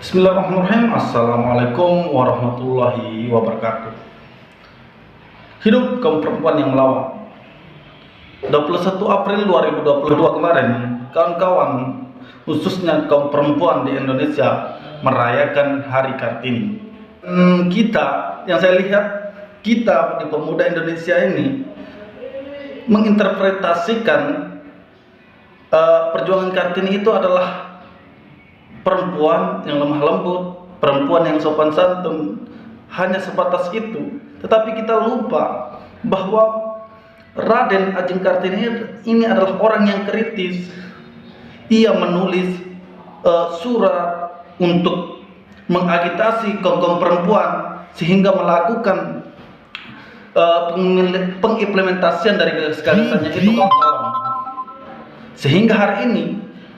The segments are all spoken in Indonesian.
Bismillahirrahmanirrahim. Assalamualaikum warahmatullahi wabarakatuh. Hidup kaum perempuan yang melawan. 21 April 2022 kemarin, kawan-kawan, khususnya kaum perempuan di Indonesia, merayakan Hari Kartini. Yang saya lihat, kita di pemuda Indonesia ini menginterpretasikan perjuangan Kartini itu adalah perempuan yang lemah lembut, perempuan yang sopan santun, hanya sebatas itu. Tetapi kita lupa bahwa Raden Ajeng Kartini ini adalah orang yang kritis. Ia menulis surat untuk mengagitasi kaum perempuan sehingga melakukan pengimplementasian dari gagasannya itu, kawan-kawan. Sehingga hari ini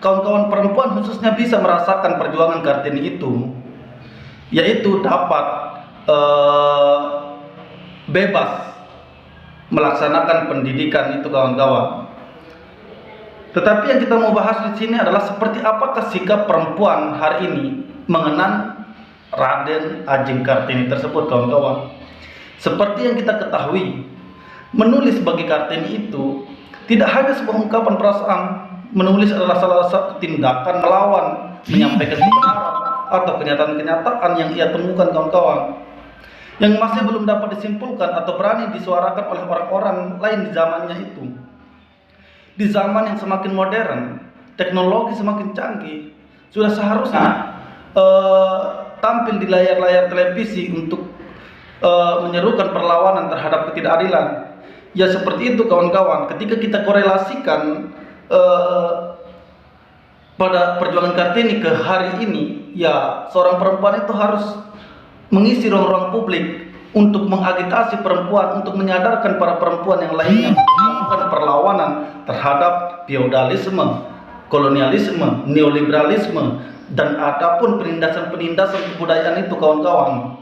kawan-kawan perempuan khususnya bisa merasakan perjuangan Kartini itu, yaitu dapat bebas melaksanakan pendidikan itu, kawan-kawan. Tetapi yang kita mau bahas di sini adalah seperti apakah sikap perempuan hari ini mengenang Raden Ajeng Kartini tersebut, kawan-kawan. Seperti yang kita ketahui, menulis bagi Kartini itu tidak hanya sebuah ungkapan perasaan. Menulis adalah salah satu tindakan melawan, menyampaikan kebenaran atau kenyataan-kenyataan yang ia temukan, kawan-kawan, yang masih belum dapat disimpulkan atau berani disuarakan oleh orang-orang lain di zamannya itu. Di zaman yang semakin modern, teknologi semakin canggih, sudah seharusnya tampil di layar-layar televisi untuk menyerukan perlawanan terhadap ketidakadilan. Ya seperti itu, kawan-kawan. Ketika kita korelasikan pada perjuangan Kartini ke hari ini, ya seorang perempuan itu harus mengisi ruang-ruang publik untuk mengagitasi perempuan, untuk menyadarkan para perempuan yang lainnya melakukan perlawanan terhadap feodalisme, kolonialisme, neoliberalisme, dan adapun penindasan-penindasan kebudayaan itu, kawan-kawan.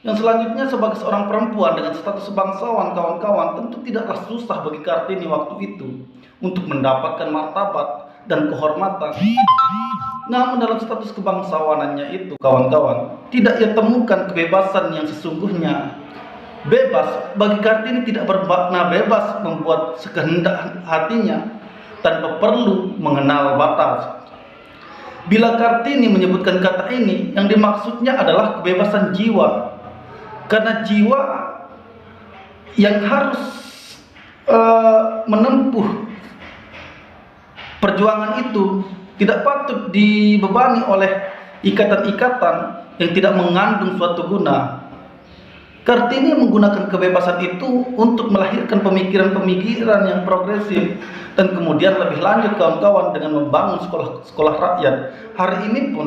Yang selanjutnya, sebagai seorang perempuan dengan status bangsawan, kawan-kawan, tentu tidaklah susah bagi Kartini waktu itu untuk mendapatkan martabat dan kehormatan. Namun dalam status kebangsawanannya itu, kawan-kawan, tidak ia temukan kebebasan yang sesungguhnya. Bebas bagi Kartini tidak bermakna bebas membuat sekehendak hatinya tanpa perlu mengenal batas. Bila Kartini menyebutkan kata ini, yang dimaksudnya adalah kebebasan jiwa. Karena jiwa yang harus menempuh perjuangan itu tidak patut dibebani oleh ikatan-ikatan yang tidak mengandung suatu guna. Kartini menggunakan kebebasan itu untuk melahirkan pemikiran-pemikiran yang progresif dan kemudian lebih lanjut, kawan-kawan, dengan membangun sekolah rakyat. Hari ini pun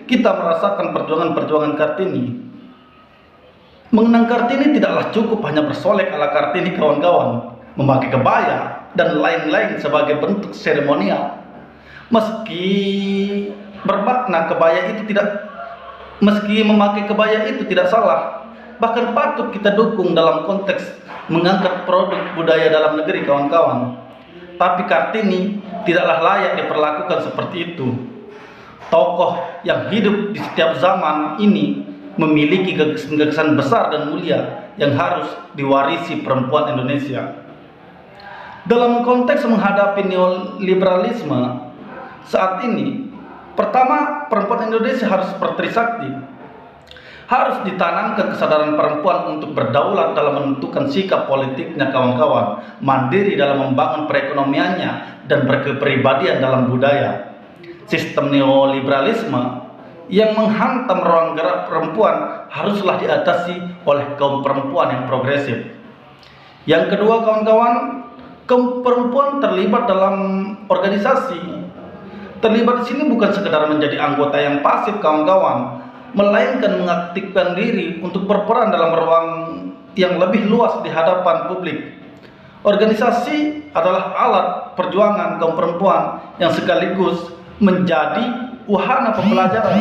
kita merasakan perjuangan-perjuangan Kartini. Mengenang Kartini tidaklah cukup hanya bersolek ala Kartini, kawan-kawan, memakai kebaya dan lain-lain sebagai bentuk seremonial. Meski memakai kebaya itu tidak salah, bahkan patut kita dukung dalam konteks mengangkat produk budaya dalam negeri, kawan-kawan. Tapi Kartini tidaklah layak diperlakukan seperti itu. Tokoh yang hidup di setiap zaman ini memiliki gagasan besar dan mulia yang harus diwarisi perempuan Indonesia. Dalam konteks menghadapi neoliberalisme saat ini, pertama, perempuan Indonesia harus bertrisakti. Harus ditanamkan kesadaran perempuan untuk berdaulat dalam menentukan sikap politiknya, kawan-kawan, mandiri dalam membangun perekonomiannya, dan berkepribadian dalam budaya. Sistem neoliberalisme yang menghantam ruang gerak perempuan haruslah diatasi oleh kaum perempuan yang progresif. Yang kedua, kawan-kawan, kaum perempuan terlibat dalam organisasi. Terlibat di sini bukan sekedar menjadi anggota yang pasif, kawan-kawan, melainkan mengaktifkan diri untuk berperan dalam ruang yang lebih luas di hadapan publik. Organisasi adalah alat perjuangan kaum perempuan yang sekaligus menjadi wahana pembelajaran,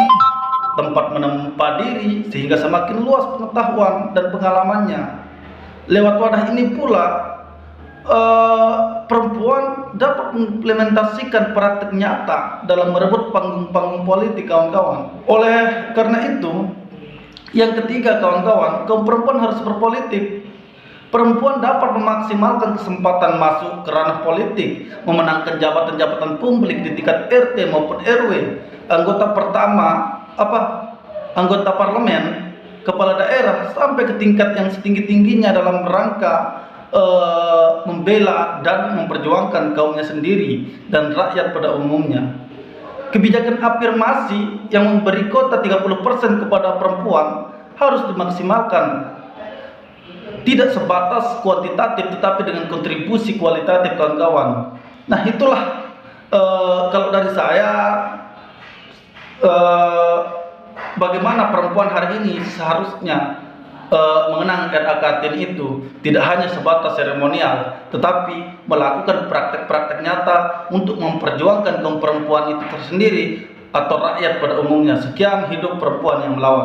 tempat menempa diri sehingga semakin luas pengetahuan dan pengalamannya. Lewat wadah ini pula perempuan dapat mengimplementasikan praktek nyata dalam merebut panggung-panggung politik, kawan-kawan. Oleh karena itu, yang ketiga, kawan-kawan, kaum perempuan harus berpolitik. Perempuan dapat memaksimalkan kesempatan masuk ke ranah politik, memenangkan jabatan-jabatan publik di tingkat RT maupun RW, anggota parlemen, kepala daerah, sampai ke tingkat yang setinggi-tingginya dalam rangka membela dan memperjuangkan kaumnya sendiri dan rakyat pada umumnya. Kebijakan afirmasi yang memberi kota 30% kepada perempuan harus dimaksimalkan, tidak sebatas kuantitatif tetapi dengan kontribusi kualitatif, kawan-kawan. Nah, itulah kalau dari saya bagaimana perempuan hari ini seharusnya mengenang RA Kartini itu tidak hanya sebatas seremonial, tetapi melakukan praktek-praktek nyata untuk memperjuangkan kaum perempuan itu tersendiri atau rakyat pada umumnya. Sekian, hidup perempuan yang melawan.